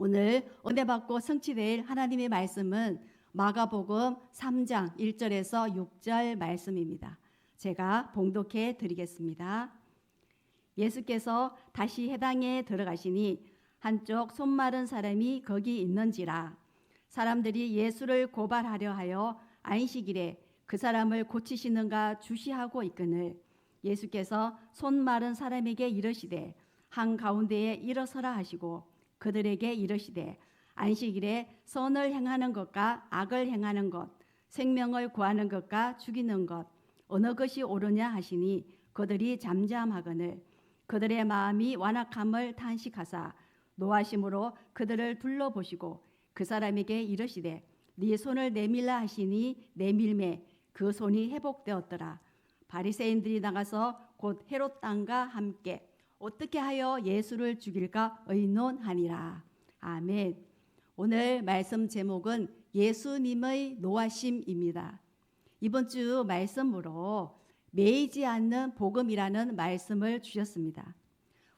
오늘 은혜 받고 성취될 하나님의 말씀은 마가복음 3장 1절에서 6절 말씀입니다. 제가 봉독해 드리겠습니다. 예수께서 다시 회당에 들어가시니 한쪽 손 마른 사람이 거기 있는지라. 사람들이 예수를 고발하려 하여 안식일에 그 사람을 고치시는가 주시하고 있거늘 예수께서 손 마른 사람에게 이르시되 한가운데에 일어서라 하시고 그들에게 이르시되 안식일에 선을 행하는 것과 악을 행하는 것, 생명을 구하는 것과 죽이는 것 어느 것이 옳으냐 하시니 그들이 잠잠하거늘 그들의 마음이 완악함을 탄식하사 노하심으로 그들을 둘러보시고 그 사람에게 이르시되 네 손을 내밀라 하시니 내밀매 그 손이 회복되었더라. 바리새인들이 나가서 곧 헤롯 왕과 함께 어떻게 하여 예수를 죽일까 의논하니라. 아멘. 오늘 말씀 제목은 예수님의 노하심입니다. 이번 주 말씀으로 매이지 않는 복음이라는 말씀을 주셨습니다.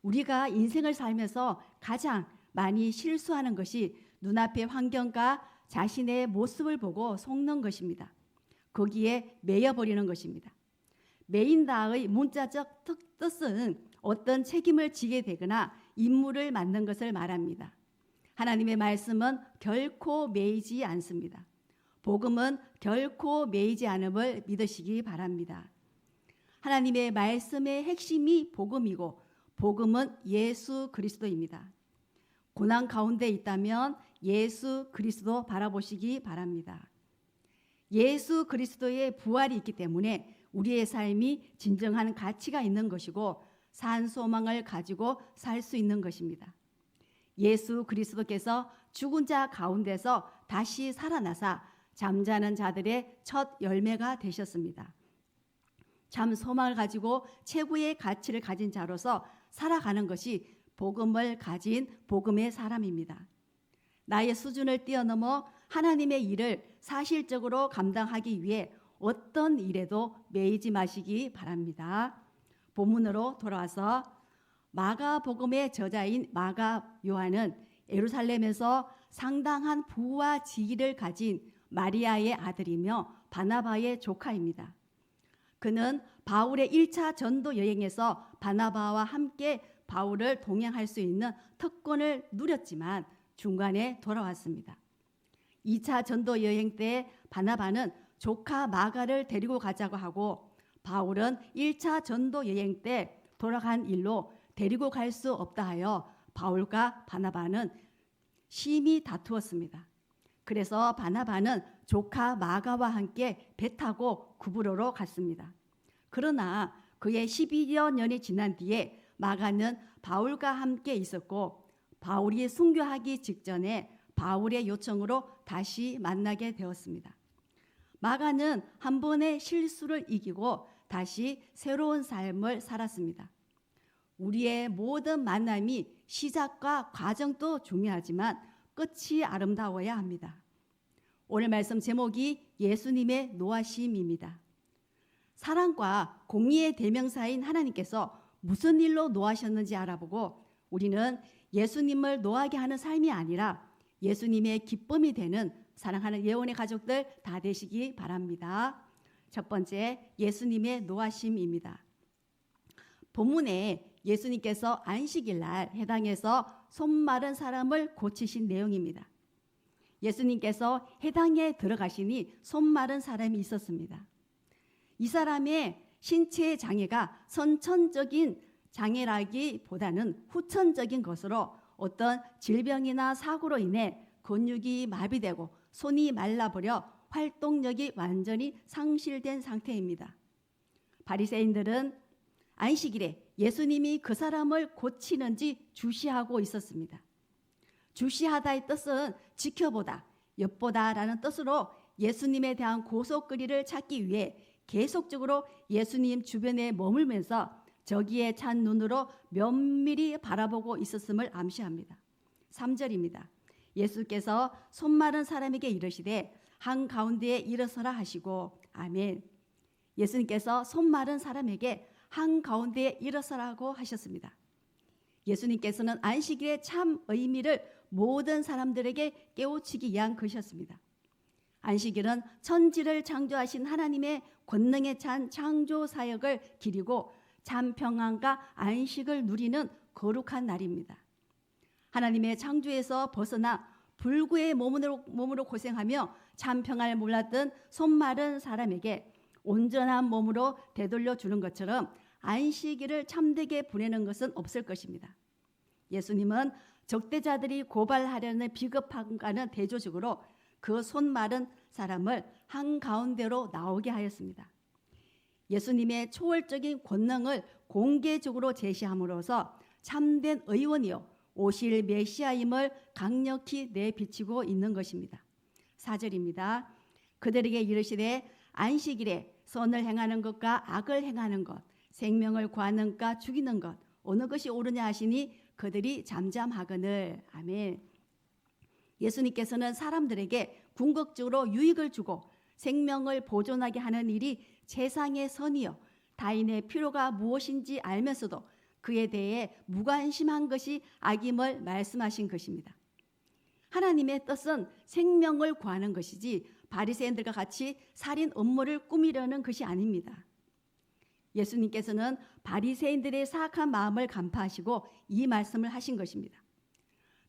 우리가 인생을 살면서 가장 많이 실수하는 것이 눈앞의 환경과 자신의 모습을 보고 속는 것입니다. 거기에 매여버리는 것입니다. 매인다의 문자적 뜻은 어떤 책임을 지게 되거나 임무를 맡는 것을 말합니다. 하나님의 말씀은 결코 매이지 않습니다. 복음은 결코 매이지 않음을 믿으시기 바랍니다. 하나님의 말씀의 핵심이 복음이고 복음은 예수 그리스도입니다. 고난 가운데 있다면 예수 그리스도 바라보시기 바랍니다. 예수 그리스도의 부활이 있기 때문에 우리의 삶이 진정한 가치가 있는 것이고 산 소망을 가지고 살 수 있는 것입니다. 예수 그리스도께서 죽은 자 가운데서 다시 살아나사 잠자는 자들의 첫 열매가 되셨습니다. 참 소망을 가지고 최고의 가치를 가진 자로서 살아가는 것이 복음을 가진 복음의 사람입니다. 나의 수준을 뛰어넘어 하나님의 일을 사실적으로 감당하기 위해 어떤 일에도 매이지 마시기 바랍니다. 본문으로 돌아와서 마가복음의 저자인 마가 요한은 예루살렘에서 상당한 부와 지위를 가진 마리아의 아들이며 바나바의 조카입니다. 그는 바울의 1차 전도 여행에서 바나바와 함께 바울을 동행할 수 있는 특권을 누렸지만 중간에 돌아왔습니다. 2차 전도 여행 때 바나바는 조카 마가를 데리고 가자고 하고 바울은 1차 전도 여행 때 돌아간 일로 데리고 갈 수 없다 하여 바울과 바나바는 심히 다투었습니다. 그래서 바나바는 조카 마가와 함께 배 타고 구브로로 갔습니다. 그러나 그의 12여 년이 지난 뒤에 마가는 바울과 함께 있었고 바울이 순교하기 직전에 바울의 요청으로 다시 만나게 되었습니다. 마가는 한 번의 실수를 이기고 다시 새로운 삶을 살았습니다. 우리의 모든 만남이 시작과 과정도 중요하지만 끝이 아름다워야 합니다. 오늘 말씀 제목이 예수님의 노하심입니다. 사랑과 공의의 대명사인 하나님께서 무슨 일로 노하셨는지 알아보고 우리는 예수님을 노하게 하는 삶이 아니라 예수님의 기쁨이 되는 사랑하는 예언의 가족들 다 되시기 바랍니다. 첫 번째, 예수님의 노하심입니다. 본문에 예수님께서 안식일 날 해당에서 손 마른 사람을 고치신 내용입니다. 예수님께서 해당에 들어가시니 손 마른 사람이 있었습니다. 이 사람의 신체의 장애가 선천적인 장애라기보다는 후천적인 것으로 어떤 질병이나 사고로 인해 근육이 마비되고 손이 말라버려 활동력이 완전히 상실된 상태입니다. 바리새인들은 안식일에 예수님이 그 사람을 고치는지 주시하고 있었습니다. 주시하다의 뜻은 지켜보다, 엿보다라는 뜻으로 예수님에 대한 고속거리를 찾기 위해 계속적으로 예수님 주변에 머물면서 저기에 찬 눈으로 면밀히 바라보고 있었음을 암시합니다. 3절입니다. 예수께서 손 마른 사람에게 이르시되 한가운데에 일어서라 하시고 아멘. 예수님께서 손 마른 사람에게 한가운데에 일어서라고 하셨습니다. 예수님께서는 안식일의 참 의미를 모든 사람들에게 깨우치기 위한 것이었습니다. 안식일은 천지를 창조하신 하나님의 권능에 찬 창조 사역을 기리고 참 평안과 안식을 누리는 거룩한 날입니다. 하나님의 창조에서 벗어나 불구의 몸으로 고생하며 참 평안을 몰랐던 손 마른 사람에게 온전한 몸으로 되돌려 주는 것처럼 안식일을 참되게 보내는 것은 없을 것입니다. 예수님은 적대자들이 고발하려는 비겁함과는 대조적으로 그 손 마른 사람을 한가운데로 나오게 하였습니다. 예수님의 초월적인 권능을 공개적으로 제시함으로써 참된 의원이요 오실 메시아임을 강력히 내비치고 있는 것입니다. 4절입니다. 그들에게 이르시되 안식일에 선을 행하는 것과 악을 행하는 것, 생명을 구하는 것과 죽이는 것 어느 것이 옳으냐 하시니 그들이 잠잠하거늘. 아멘. 예수님께서는 사람들에게 궁극적으로 유익을 주고 생명을 보존하게 하는 일이 세상의 선이요 타인의 필요가 무엇인지 알면서도 그에 대해 무관심한 것이 악임을 말씀하신 것입니다. 하나님의 뜻은 생명을 구하는 것이지 바리새인들과 같이 살인 음모를 꾸미려는 것이 아닙니다. 예수님께서는 바리새인들의 사악한 마음을 간파하시고 이 말씀을 하신 것입니다.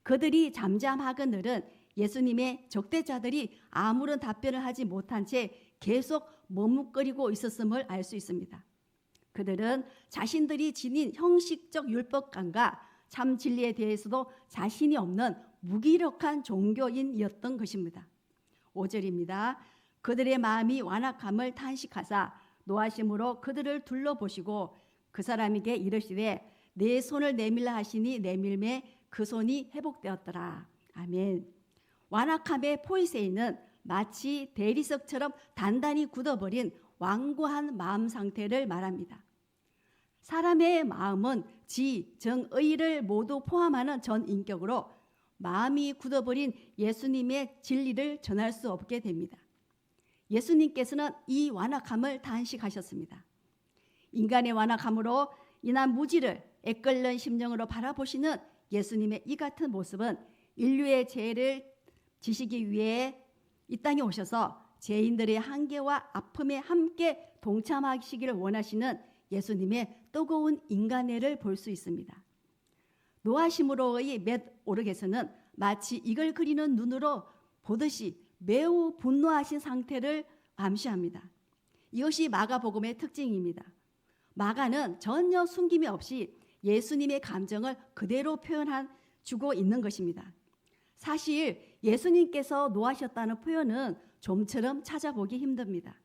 그들이 잠잠하거늘은 예수님의 적대자들이 아무런 답변을 하지 못한 채 계속 머뭇거리고 있었음을 알 수 있습니다. 그들은 자신들이 지닌 형식적 율법관과 참 진리에 대해서도 자신이 없는 무기력한 종교인이었던 것입니다. 5절입니다. 그들의 마음이 완악함을 탄식하사 노하심으로 그들을 둘러보시고 그 사람에게 이르시되 내 손을 내밀라 하시니 내밀매 그 손이 회복되었더라. 아멘. 완악함의 포이세이는 마치 대리석처럼 단단히 굳어버린 완고한 마음 상태를 말합니다. 사람의 마음은 지, 정, 의를 모두 포함하는 전 인격으로 마음이 굳어버린 예수님의 진리를 전할 수 없게 됩니다. 예수님께서는 이 완악함을 단식하셨습니다. 인간의 완악함으로 인한 무지를 애끓는 심령으로 바라보시는 예수님의 이 같은 모습은 인류의 죄를 지시기 위해 이 땅에 오셔서 죄인들의 한계와 아픔에 함께 동참하시기를 원하시는 예수님의 뜨거운 인간애를 볼 수 있습니다. 노하심으로의 맷 오르게서는 마치 이걸 그리는 눈으로 보듯이 매우 분노하신 상태를 암시합니다. 이것이 마가복음의 특징입니다. 마가는 전혀 숨김이 없이 예수님의 감정을 그대로 표현해주고 있는 것입니다. 사실 예수님께서 노하셨다는 표현은 좀처럼 찾아보기 힘듭니다.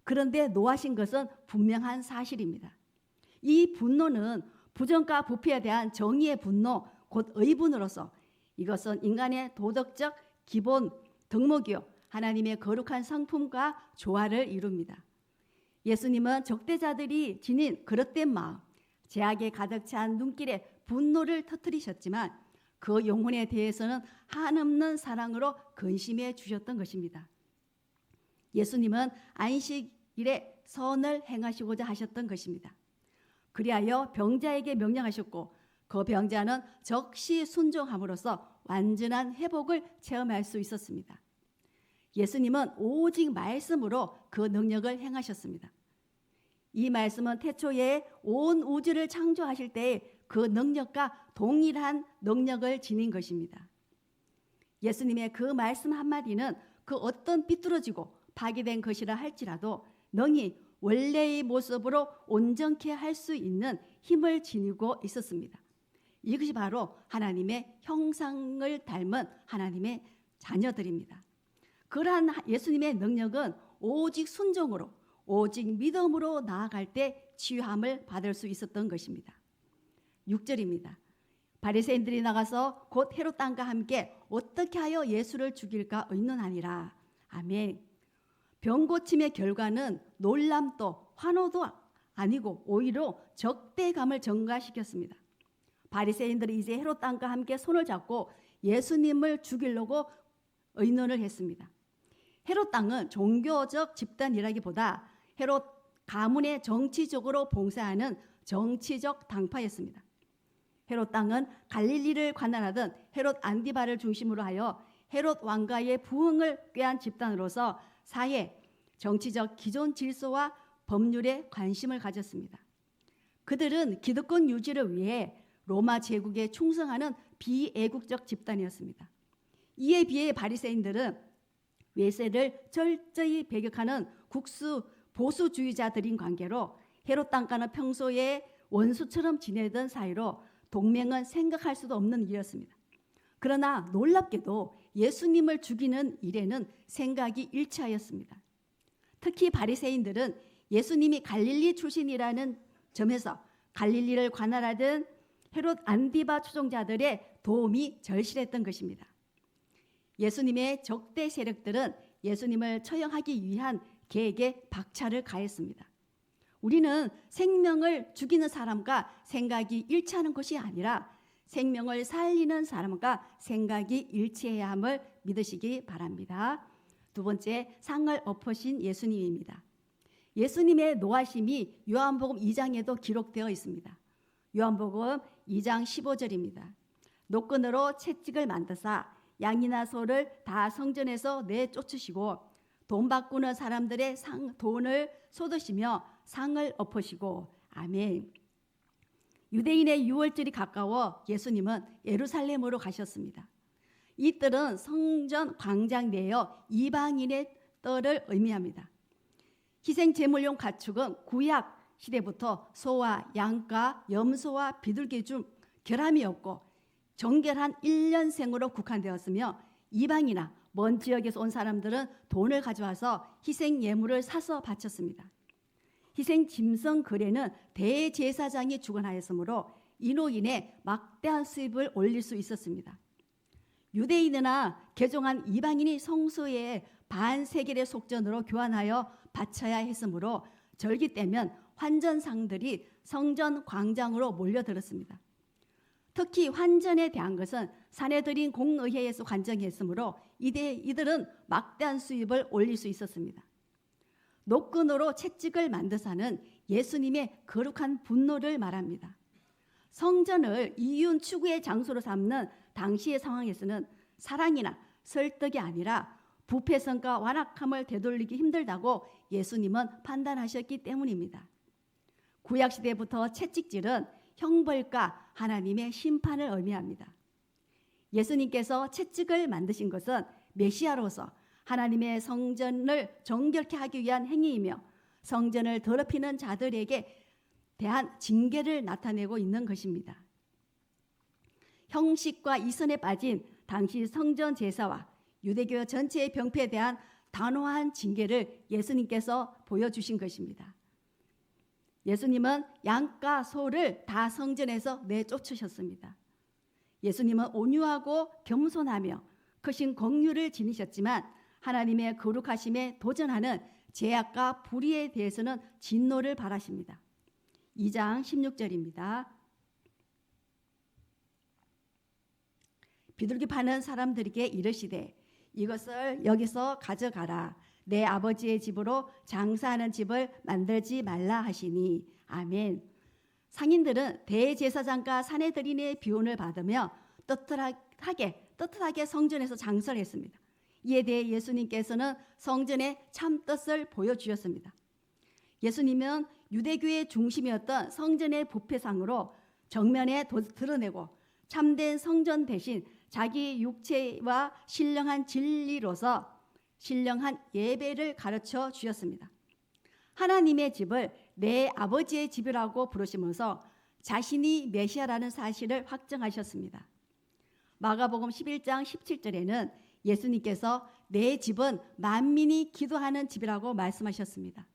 그런데 노하신 것은 분명한 사실입니다. 이 분노는 부정과 부패에 대한 정의의 분노, 곧 의분으로서 이것은 인간의 도덕적 기본 덕목이요 하나님의 거룩한 성품과 조화를 이룹니다. 예수님은 적대자들이 지닌 그릇된 마음, 죄악에 가득 찬 눈길에 분노를 터뜨리셨지만 그 영혼에 대해서는 한없는 사랑으로 근심해 주셨던 것입니다. 예수님은 안식일에 선을 행하시고자 하셨던 것입니다. 그리하여 병자에게 명령하셨고 그 병자는 적시 순종함으로써 완전한 회복을 체험할 수 있었습니다. 예수님은 오직 말씀으로 그 능력을 행하셨습니다. 이 말씀은 태초에 온 우주를 창조하실 때의 그 능력과 동일한 능력을 지닌 것입니다. 예수님의 그 말씀 한마디는 그 어떤 삐뚤어지고 파괴된 것이라 할지라도 능히 원래의 모습으로 온전케 할 수 있는 힘을 지니고 있었습니다. 이것이 바로 하나님의 형상을 닮은 하나님의 자녀들입니다. 그러한 예수님의 능력은 오직 순종으로 오직 믿음으로 나아갈 때 치유함을 받을 수 있었던 것입니다. 6절입니다. 바리새인들이 나가서 곧 헤롯 왕과 함께 어떻게 하여 예수를 죽일까 의논하니라. 아멘. 병고침의 결과는 놀람도 환호도 아니고 오히려 적대감을 증가시켰습니다. 바리새인들이 이제 헤롯 왕과 함께 손을 잡고 예수님을 죽이려고 의논을 했습니다. 헤롯 왕은 종교적 집단이라기보다 헤롯 가문에 정치적으로 봉사하는 정치적 당파였습니다. 헤롯 땅은 갈릴리를 관할하던 헤롯 안디바를 중심으로 하여 헤롯 왕가의 부흥을 꾀한 집단으로서 사회, 정치적 기존 질서와 법률에 관심을 가졌습니다. 그들은 기득권 유지를 위해 로마 제국에 충성하는 비애국적 집단이었습니다. 이에 비해 바리새인들은 외세를 철저히 배격하는 국수 보수주의자들인 관계로 헤롯 땅과는 평소에 원수처럼 지내던 사이로 동맹은 생각할 수도 없는 일이었습니다. 그러나 놀랍게도 예수님을 죽이는 일에는 생각이 일치하였습니다. 특히 바리새인들은 예수님이 갈릴리 출신이라는 점에서 갈릴리를 관할하던 헤롯 안디바 추종자들의 도움이 절실했던 것입니다. 예수님의 적대 세력들은 예수님을 처형하기 위한 계획에 박차를 가했습니다. 우리는 생명을 죽이는 사람과 생각이 일치하는 것이 아니라 생명을 살리는 사람과 생각이 일치해야 함을 믿으시기 바랍니다. 두 번째, 상을 엎으신 예수님입니다. 예수님의 노하심이 요한복음 2장에도 기록되어 있습니다. 요한복음 2장 15절입니다. 노끈으로 채찍을 만드사 양이나 소를 다 성전에서 내쫓으시고 돈 바꾸는 사람들의 돈을 쏟으시며 상을 엎으시고. 아멘. 유대인의 유월절이 가까워 예수님은 예루살렘으로 가셨습니다. 이 뜰은 성전 광장 내여 이방인의 뜰을 의미합니다. 희생 제물용 가축은 구약 시대부터 소와 양과 염소와 비둘기 중 결함이 없고 정결한 1년생으로 국한되었으며 이방이나 먼 지역에서 온 사람들은 돈을 가져와서 희생 예물을 사서 바쳤습니다. 희생 짐승 거래는 대제사장이 주관하였으므로 이로 인해 막대한 수입을 올릴 수 있었습니다. 유대인이나 개종한 이방인이 성소에 반세겔의 속전으로 교환하여 바쳐야 했으므로 절기 때면 환전상들이 성전 광장으로 몰려들었습니다. 특히 환전에 대한 것은 사내들인 공의회에서 관정했으므로 이들은 막대한 수입을 올릴 수 있었습니다. 노끈으로 채찍을 만드사는 예수님의 거룩한 분노를 말합니다. 성전을 이윤 추구의 장소로 삼는 당시의 상황에서는 사랑이나 설득이 아니라 부패성과 완악함을 되돌리기 힘들다고 예수님은 판단하셨기 때문입니다. 구약시대부터 채찍질은 형벌과 하나님의 심판을 의미합니다. 예수님께서 채찍을 만드신 것은 메시아로서 하나님의 성전을 정결케 하기 위한 행위이며 성전을 더럽히는 자들에게 대한 징계를 나타내고 있는 것입니다. 형식과 이선에 빠진 당시 성전 제사와 유대교 전체의 병폐에 대한 단호한 징계를 예수님께서 보여주신 것입니다. 예수님은 양과 소를 다 성전에서 내쫓으셨습니다. 예수님은 온유하고 겸손하며 크신 긍휼을 지니셨지만 하나님의 거룩하심에 도전하는 죄악과 불의에 대해서는 진노를 바라십니다. 2장 16절입니다. 비둘기 파는 사람들에게 이르시되 이것을 여기서 가져가라. 내 아버지의 집으로 장사하는 집을 만들지 말라 하시니. 아멘. 상인들은 대제사장과 사내들인의 비온을 받으며 떳떳하게 성전에서 장사를 했습니다. 이에 대해 예수님께서는 성전의 참뜻을 보여주셨습니다. 예수님은 유대교의 중심이었던 성전의 부패상으로 정면에 드러내고 참된 성전 대신 자기 육체와 신령한 진리로서 신령한 예배를 가르쳐 주셨습니다. 하나님의 집을 내 아버지의 집이라고 부르시면서 자신이 메시아라는 사실을 확정하셨습니다. 마가복음 11장 17절에는 예수님께서 내 집은 만민이 기도하는 집이라고 말씀하셨습니다.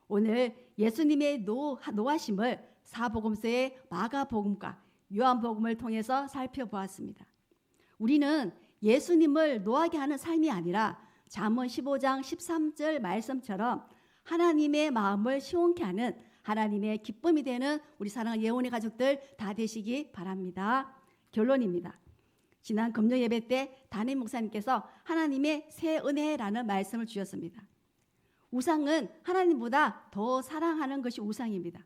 오늘 예수님의 노하심을 사복음서의 마가복음과 요한복음을 통해서 살펴보았습니다. 우리는 예수님을 노하게 하는 삶이 아니라 잠언 15장 13절 말씀처럼 하나님의 마음을 시원케 하는 하나님의 기쁨이 되는 우리 사랑하는 예원의 가족들 다 되시기 바랍니다. 결론입니다. 지난 금요 예배 때 담임 목사님께서 하나님의 새 은혜라는 말씀을 주셨습니다. 우상은 하나님보다 더 사랑하는 것이 우상입니다.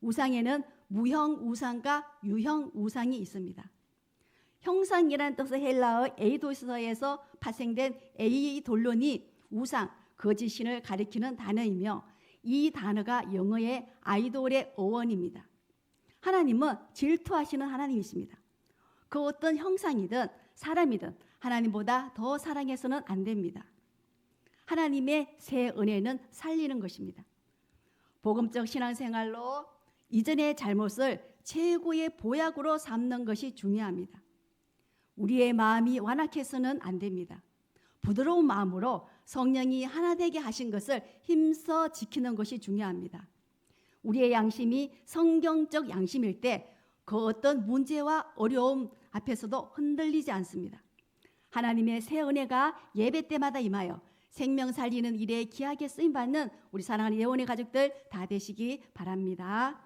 우상에는 무형 우상과 유형 우상이 있습니다. 형상이라는 뜻의 헬라어 에이도스에서 파생된 에이돌론이 우상, 거짓신을 가리키는 단어이며 이 단어가 영어의 아이돌의 어원입니다. 하나님은 질투하시는 하나님이십니다. 그 어떤 형상이든 사람이든 하나님보다 더 사랑해서는 안 됩니다. 하나님의 새 은혜는 살리는 것입니다. 복음적 신앙생활로 이전의 잘못을 최고의 보약으로 삼는 것이 중요합니다. 우리의 마음이 완악해서는 안 됩니다. 부드러운 마음으로 성령이 하나 되게 하신 것을 힘써 지키는 것이 중요합니다. 우리의 양심이 성경적 양심일 때 그 어떤 문제와 어려움 앞에서도 흔들리지 않습니다. 하나님의 새 은혜가 예배 때마다 임하여 생명 살리는 일에 귀하게 쓰임받는 우리 사랑하는 예원의 가족들 다 되시기 바랍니다.